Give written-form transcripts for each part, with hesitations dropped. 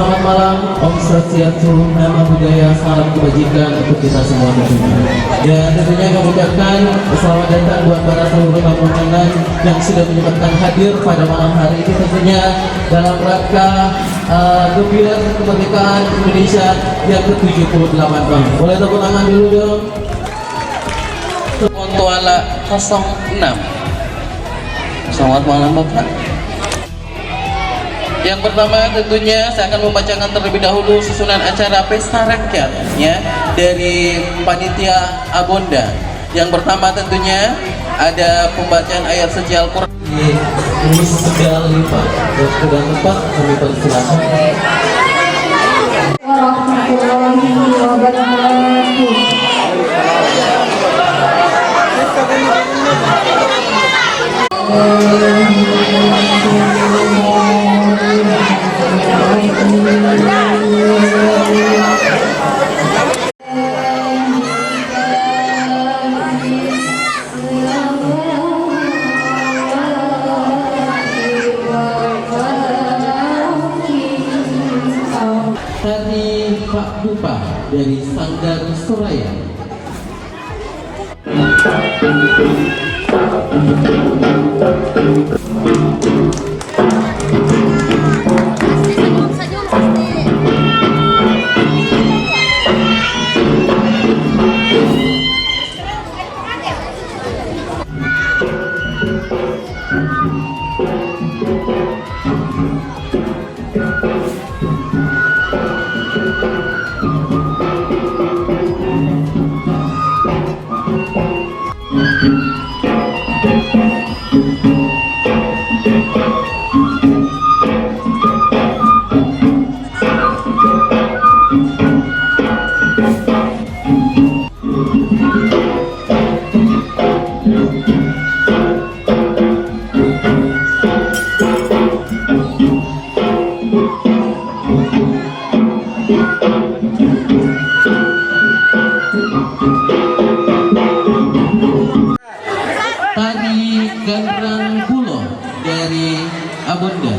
Selamat malam, Om Swastiastu, Nama Budaya, salam kebajikan untuk kita semua tentunya. Dan tentunya kami ucapkan selamat datang buat para seluruh tamu-tamu yang sudah menyempatkan hadir pada malam hari ini tentunya dalam rangka gembira kemerdekaan Indonesia yang ke-78 Bang. Boleh tepuk tangan dulu dong. Montuala 06. Selamat malam Bapak. Yang pertama tentunya saya akan membacakan terlebih dahulu susunan acara pesta rakyat ya dari panitia Abonda. Yang pertama tentunya ada pembacaan ayat suci Al-Qur'an. Ini sudah lipat dan tepat kami persilakan. Warahmatullahi wabarakatuh. Tadi Pak Bupa dari Sanggar Soraya. Tadi Gandrang Pulo dari Abonda.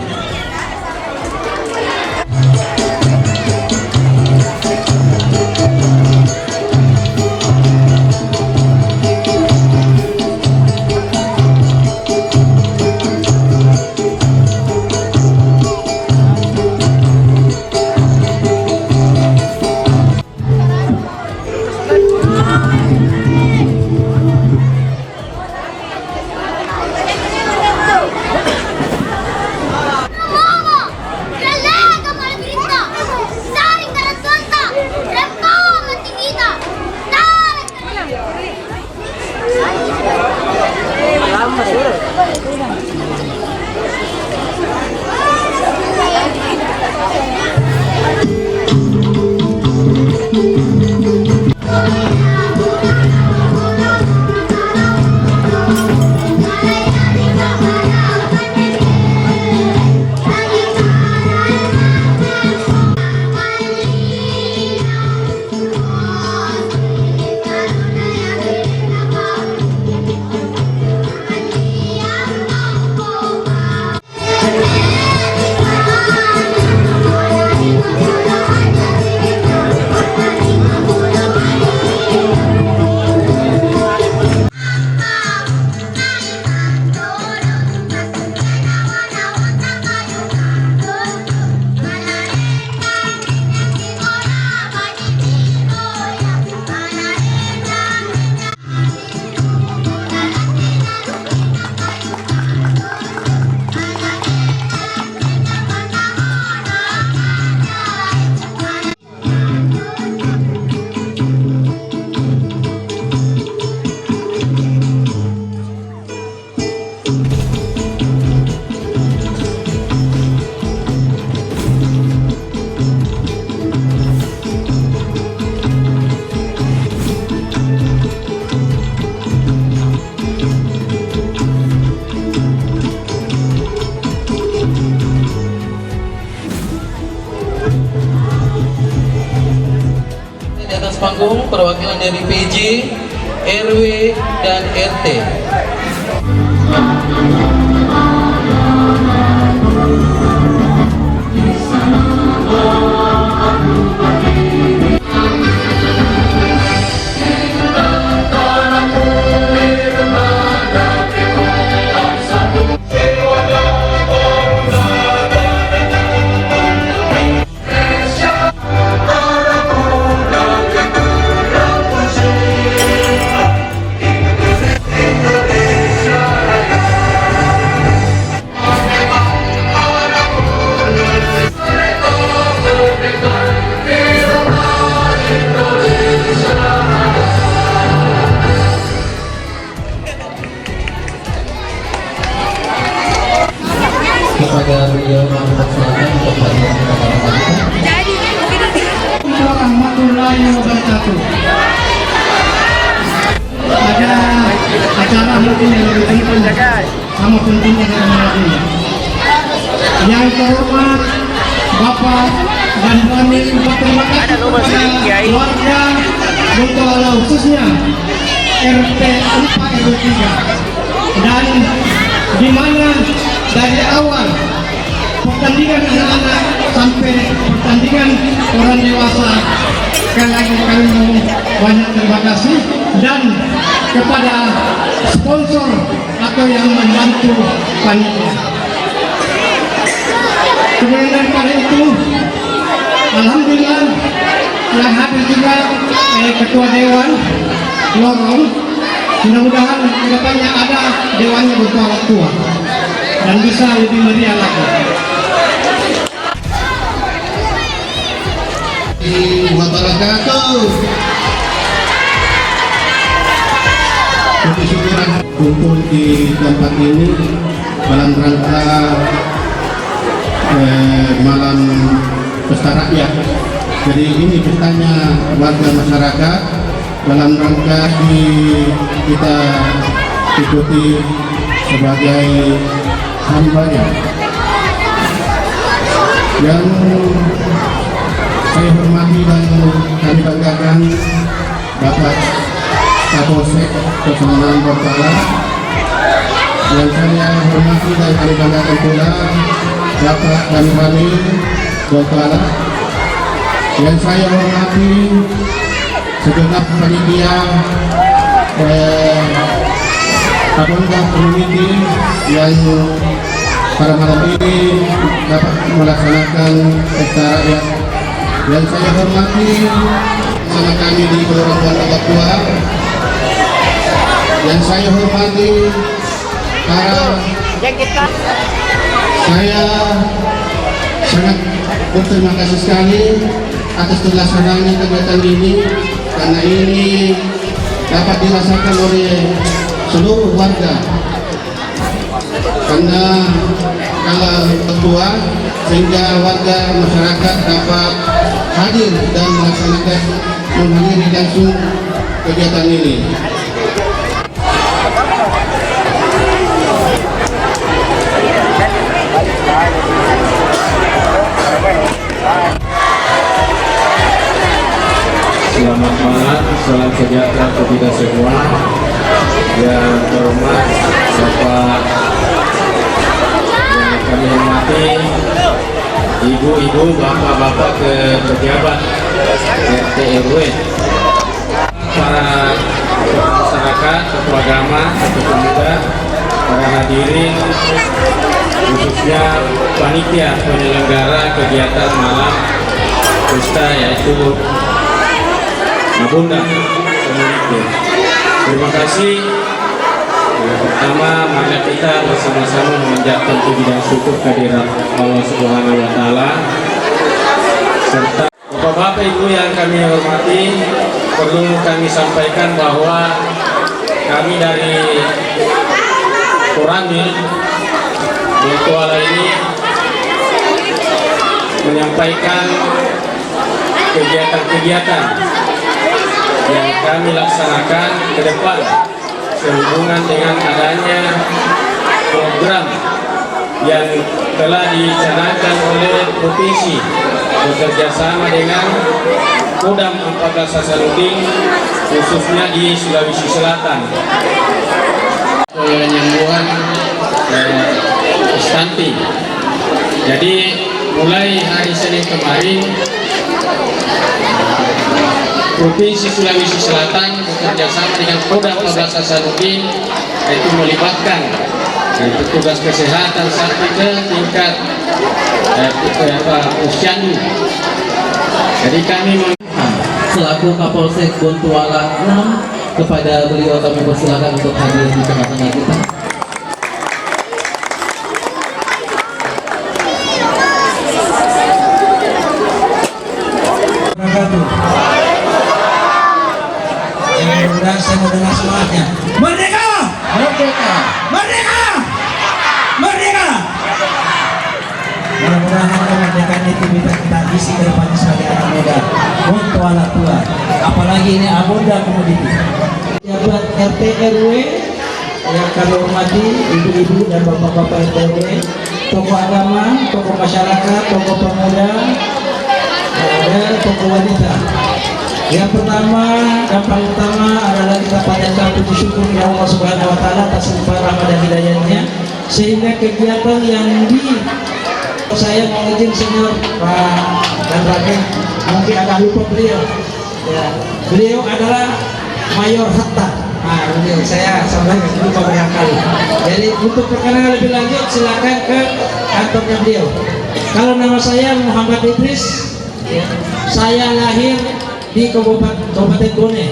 Panggung perwakilan dari PJ, RW, dan RT. warahmatullahi wabarakatuh. Ada acara mungkin yang lebih penting sama pentingnya dari lainnya. Yang terhormat Bapak dan Bu Amin, berterima kasih kepada warga Bontoala khususnya RT 4 RW 3 dan di mana dari awal pertandingan anak-anak sampai pertandingan orang dewasa kami mau banyak terima kasih dan kepada sponsor atau yang membantu panitia. Kemudian daripada itu, alhamdulillah yang hadir juga Ketua Dewan Lorong. Mudah-mudahan kedepannya ada dewannya Bontoala tua dan bisa lebih meriah lagi. Wabarakatuh. Puji syukuran kumpul di tempat ini dalam rangka malam pesta rakyat. Jadi ini pestanya warga masyarakat dalam rangka kita ikuti sebagai hambanya. Yang saya hormati dan kami banggakan Bapak Kapolsek Kecamatan Bontoala. Yang saya hormati dan kami banggakan pula Bapak Kami Bontoala. Yang saya hormati segenap panitia Abonda Community yang pada malam ini dapat melaksanakan pesta rakyat. Yang saya hormati sama kami di Kelurahan Bontoala Tua. Yang saya hormati para saya sangat berterima kasih sekali atas terlaksananya kegiatan ini karena ini dapat dirasakan oleh seluruh warga karena kalau ketua sehingga warga masyarakat dapat hadir dan melaksanakan menghadiri langsung kegiatan ini. Selamat malam, salam sejahtera untuk kita semua. Yang terhormat Bapak yang kami hormati, ibu-ibu, bapak-bapak ke pejabat RT RW, para masyarakat, tokoh agama, tokoh pemuda, para hadirin, khususnya panitia penyelenggara kegiatan malam pesta yaitu Abonda Community. Terima kasih. Yang pertama, mari kita bersama-sama memanjatkan puji dan syukur kehadirat Allah Subhanahu wa Ta'ala. Serta Bapak-bapak Ibu yang kami hormati, perlu kami sampaikan bahwa kami dari Koramil Bontoala ini menyampaikan kegiatan-kegiatan yang kami laksanakan ke depan sehubungan dengan adanya program yang telah dicanangkan oleh provinsi bekerjasama dengan Kodam 14 Hasanuddin khususnya di Sulawesi Selatan. Penyembuhan stunting. Jadi mulai hari Senin kemarin Provinsi Sulawesi Selatan bekerjasama dengan Kodam 14 Hasanuddin yaitu melibatkan petugas kesehatan sampai ke tingkat posyandu. Jadi kami selaku Kapolsek Bontoala 6, kepada beliau kami persilakan untuk hadir di tengah-tengah kita. Mudah-mudahan saya mendengar semangatnya. Merdeka! Merdeka! Merdeka! Merdeka! Mudah-mudahan kemerdekaan itu bisa kita isi ke depannya sebagai anak muda. Untuk tua anak tua, apalagi ini abunda komoditi. Pejabat RT RW yang kami hormati, ibu-ibu dan bapak-bapak RT RW, tokoh agama, tokoh masyarakat, tokoh pemuda, dan tokoh wanita. Yang pertama dan paling utama adalah kita panjatkan puji syukur kepada Allah Subhanahu wa taala atas limpah rahmat dan hidayahnya, sehingga kegiatan yang saya mau izin senior Pak dan Raden, mungkin agak lupa beliau. Ya, beliau adalah Mayor Hatta. Nah, ini saya sampaikan lupa barangkali. Jadi untuk perkenalan lebih lanjut silakan ke kantornya beliau. Kalau nama saya Muhammad Idris, ya, saya lahir di Kabupaten Bone.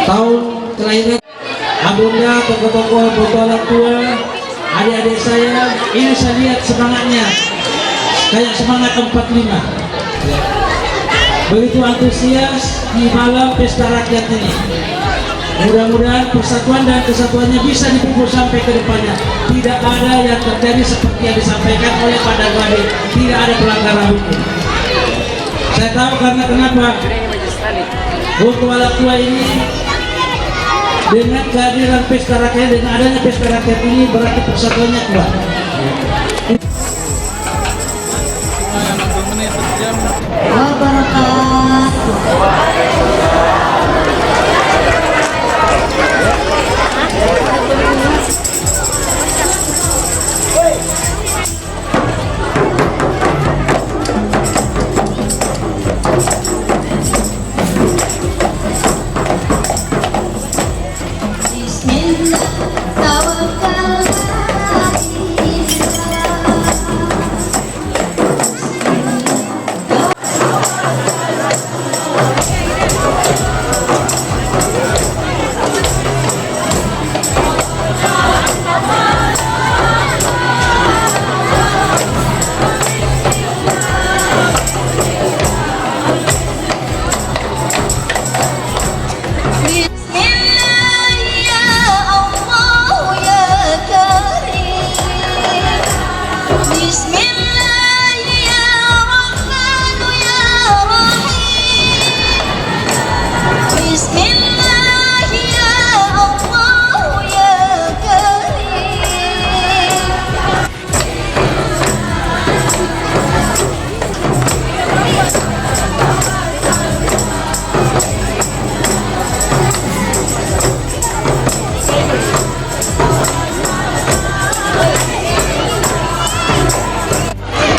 Tahun kelahiran abunda, tokoh-tokoh, orang tua, adik-adik saya, ini saya lihat semangatnya kayak semangat 45. Begitu antusias di malam pesta rakyat ini. Mudah-mudahan persatuan dan kesatuannya bisa dipupuk sampai ke depannya. Tidak ada yang terjadi seperti yang disampaikan oleh Pak Dagwadi, tidak ada pelanggaran hukum. Saya tahu karena kenapa untuk anak tua ini dengan kehadiran pesta rakyat, dengan adanya pesta rakyat ini berarti persatuannya kuat.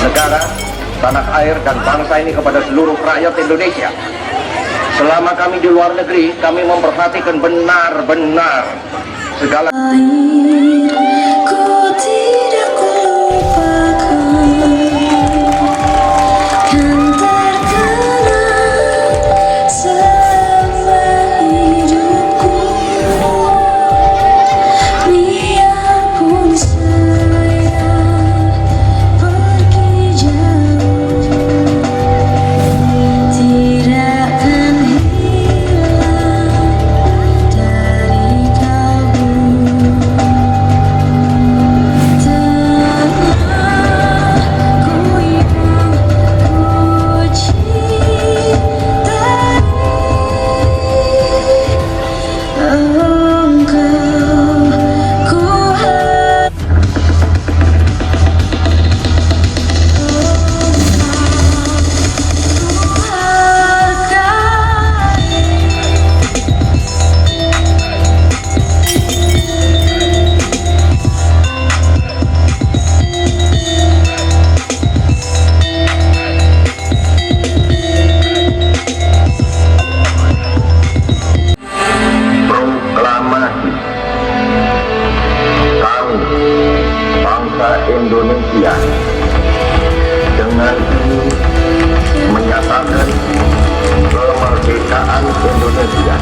negara, tanah air, dan bangsa ini kepada seluruh rakyat Indonesia. Selama kami di luar negeri, kami memperhatikan benar-benar segala Indonesia dengan ini menyatakan kemerdekaan Indonesia.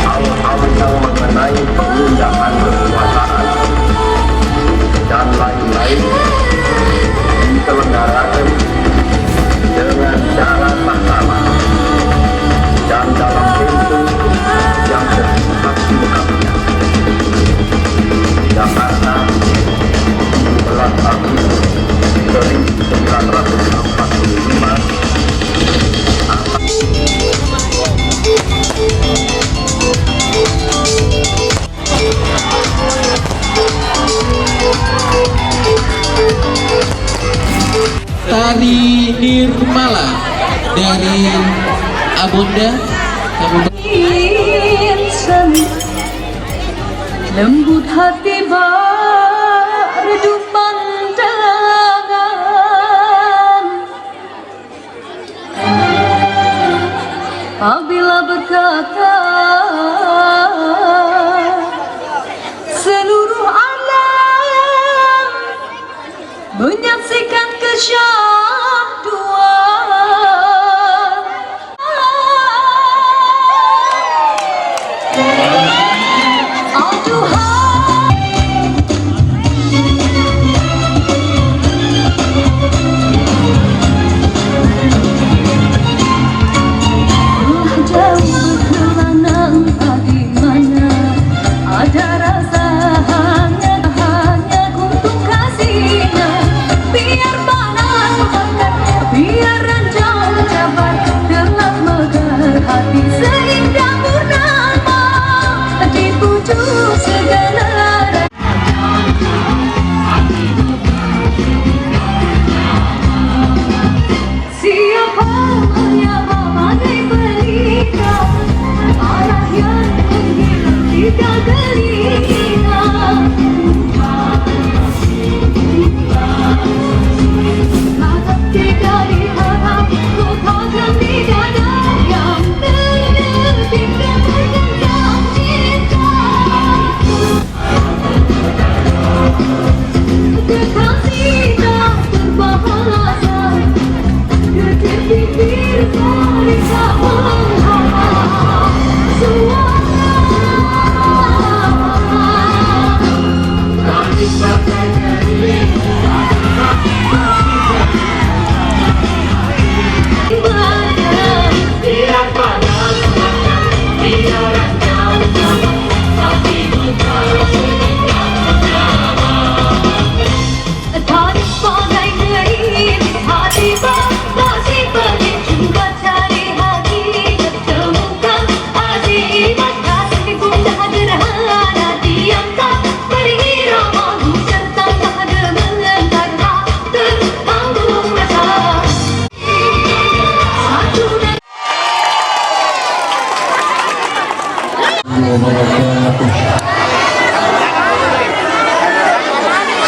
Hal-hal yang mengenai pemindahan kekuasaan dan lain-lain diselenggarakan dengan cara bersama dan dalam pintu yang bersifat singkatnya. Jakarta 11 Agustus 1945. Nirmala dari Abunda. Insan lembut hati berdu pandangan apabila berkata seluruh alam menyaksikan kesyahduan.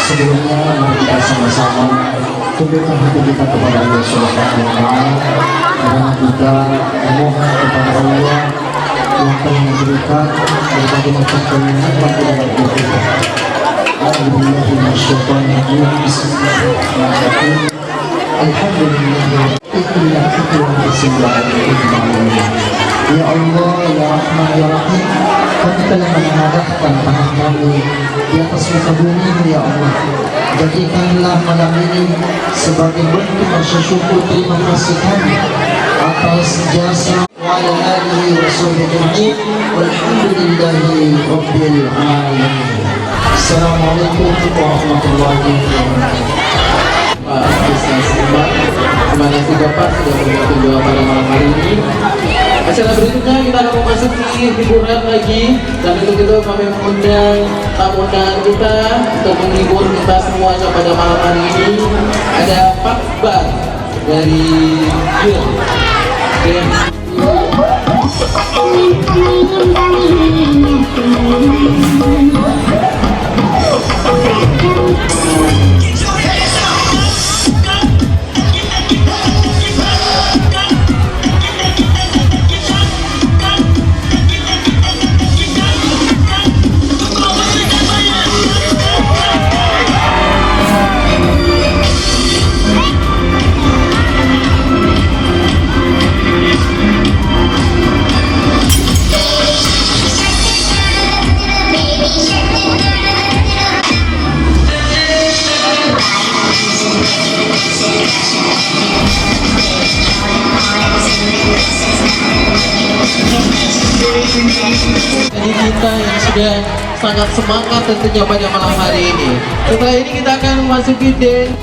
Sebelumnya mari kita sama-sama tundukkan hati kita kepada Allah Subhanahu wa Ta'ala, karena kita memohon kepada Allah yang telah memberikan berbagai macam kenikmatan kepada kita. Alhamdulillah, Bismillahirrahmanirrahim. Alhamdulillah, ya Allah, ya Rahman, ya Rahim, kami telah menghadapkan tangan kami di atas muka bumi, ya Allah. Jadikanlah malam ini sebagai bentuk rasa syukur terima kasih kami atas jasa wa ala alihi wa sahbihi walhamdulillahi rabbil alamin. Assalamualaikum warahmatullahi wabarakatuh. Pak Ustaz Iqbal, terima kasih Bapak sudah membantu doa pada malam hari ini. Acara berikutnya kita akan memasuki hiburan lagi, dan untuk itu kami mengundang tamu undangan kita untuk menghibur kita semuanya pada malam hari ini. Ada Pak Iqbal dari Yul. Jadi kita yang sudah sangat semangat tentunya pada malam hari ini. Setelah ini kita akan memasuki dance.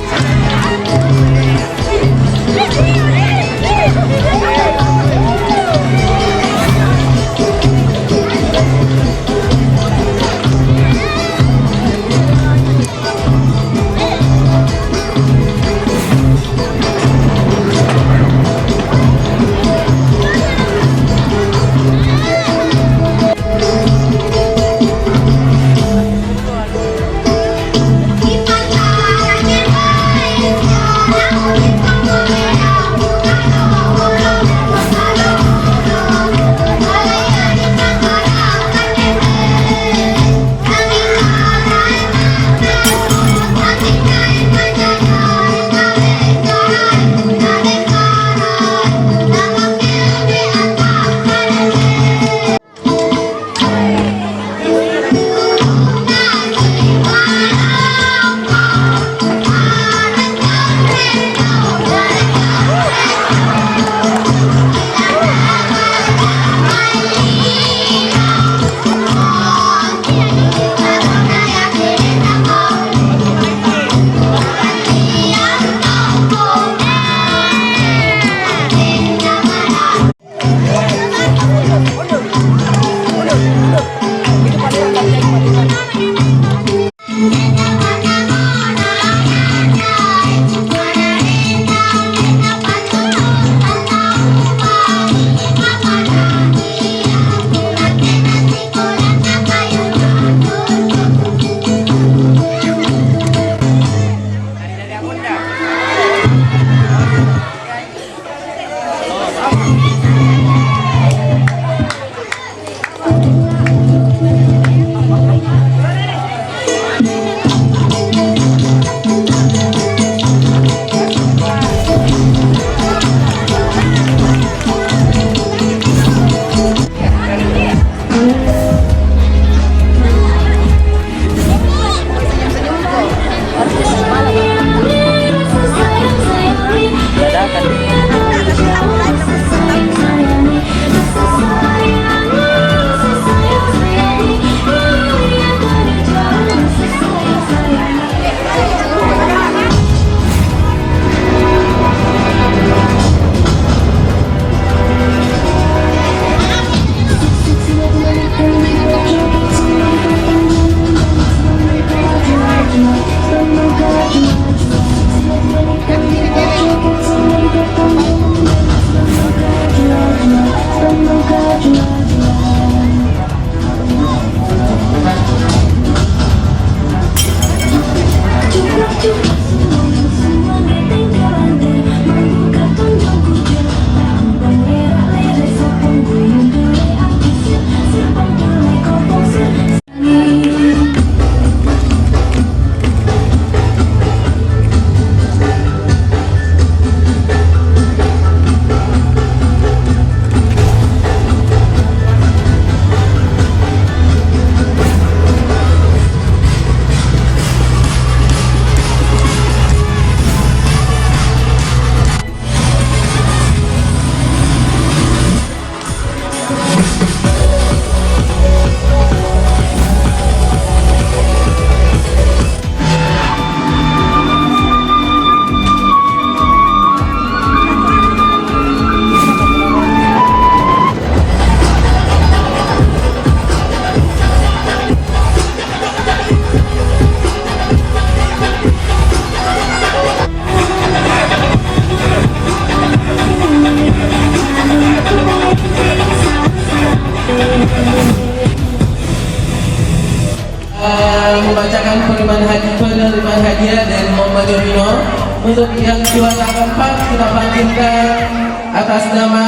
Untuk yang juara keempat kita panggilkan atas nama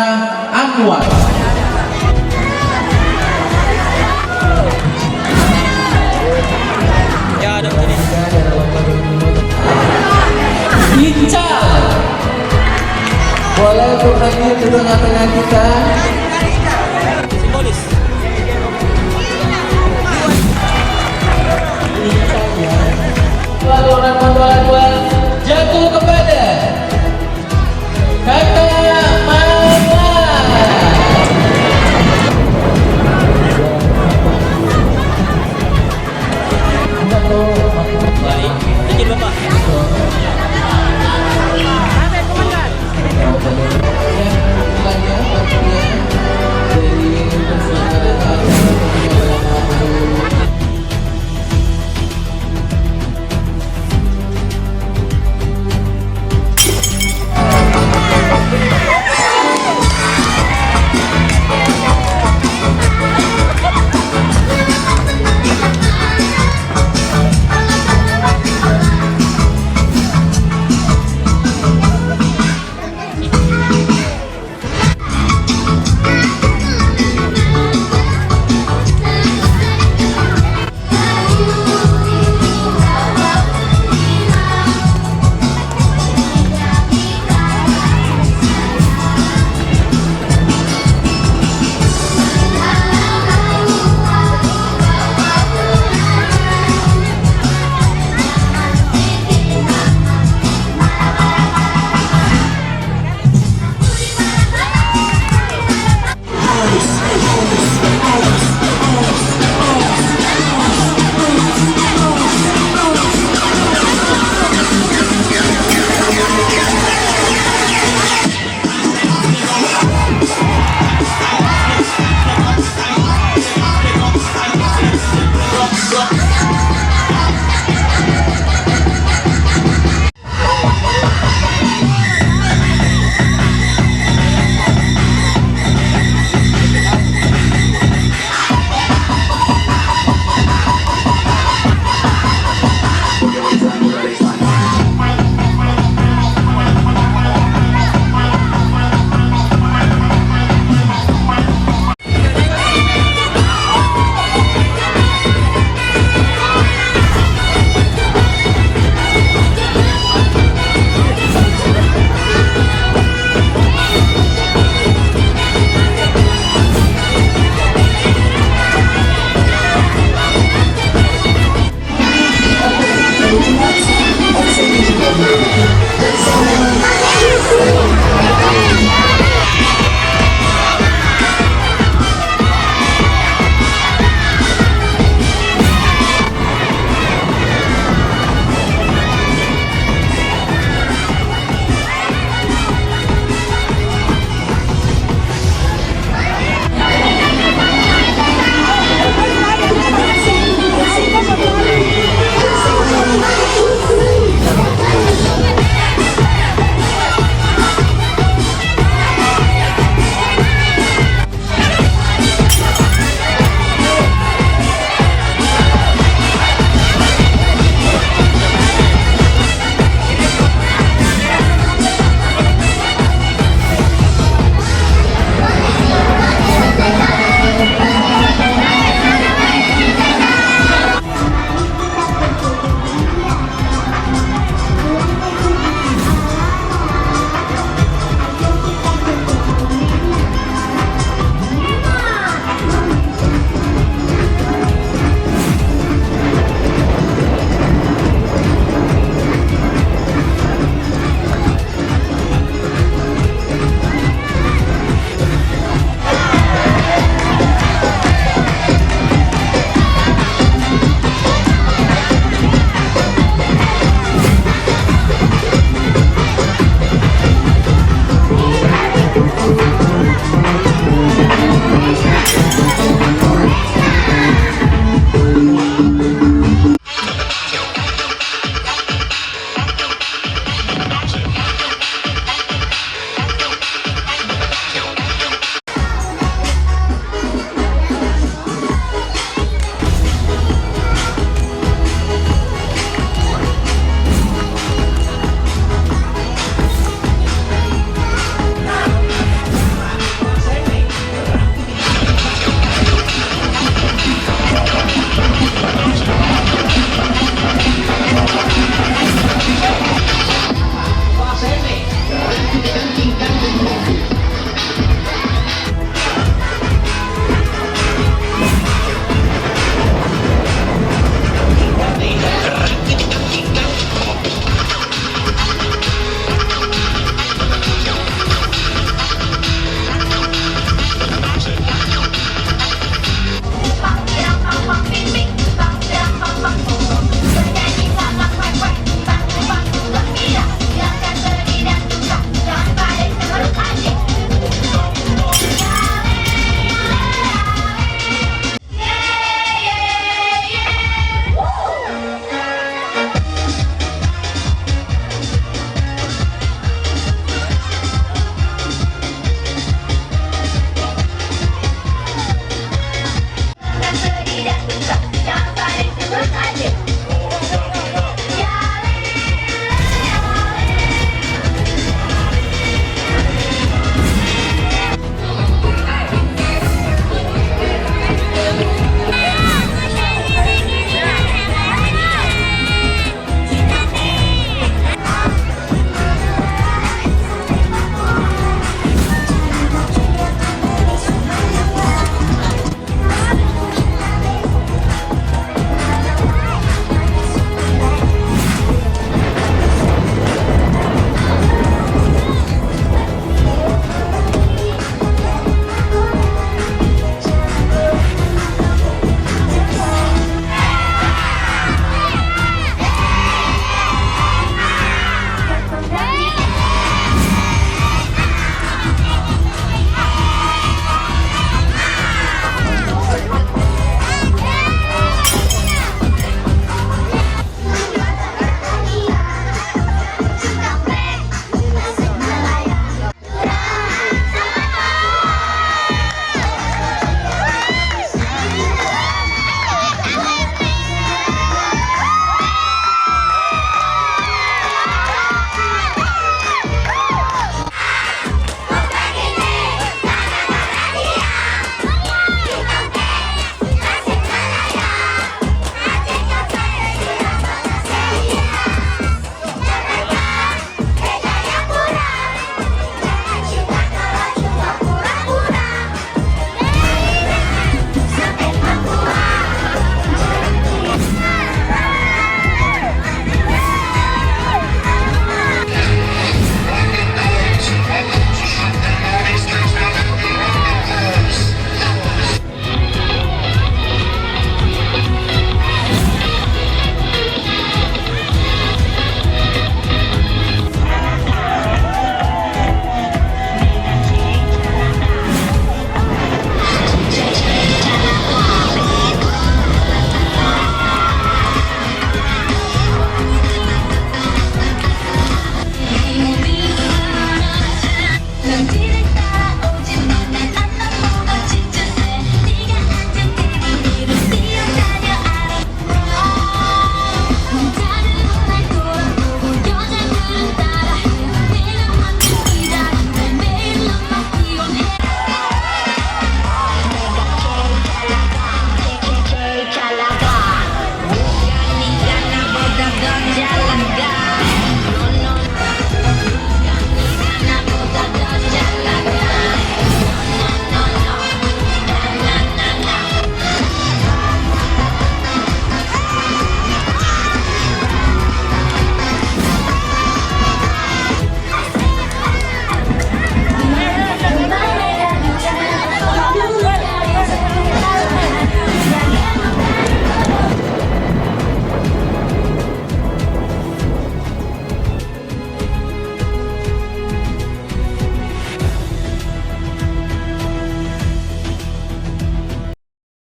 Anwar. Ical, boleh untuk hadir di tengah-tengah kita. Simbolis. Ical ya. Laporan motoran dua jatuh kepada Kakak Mama. Balik. Dikit Bapak.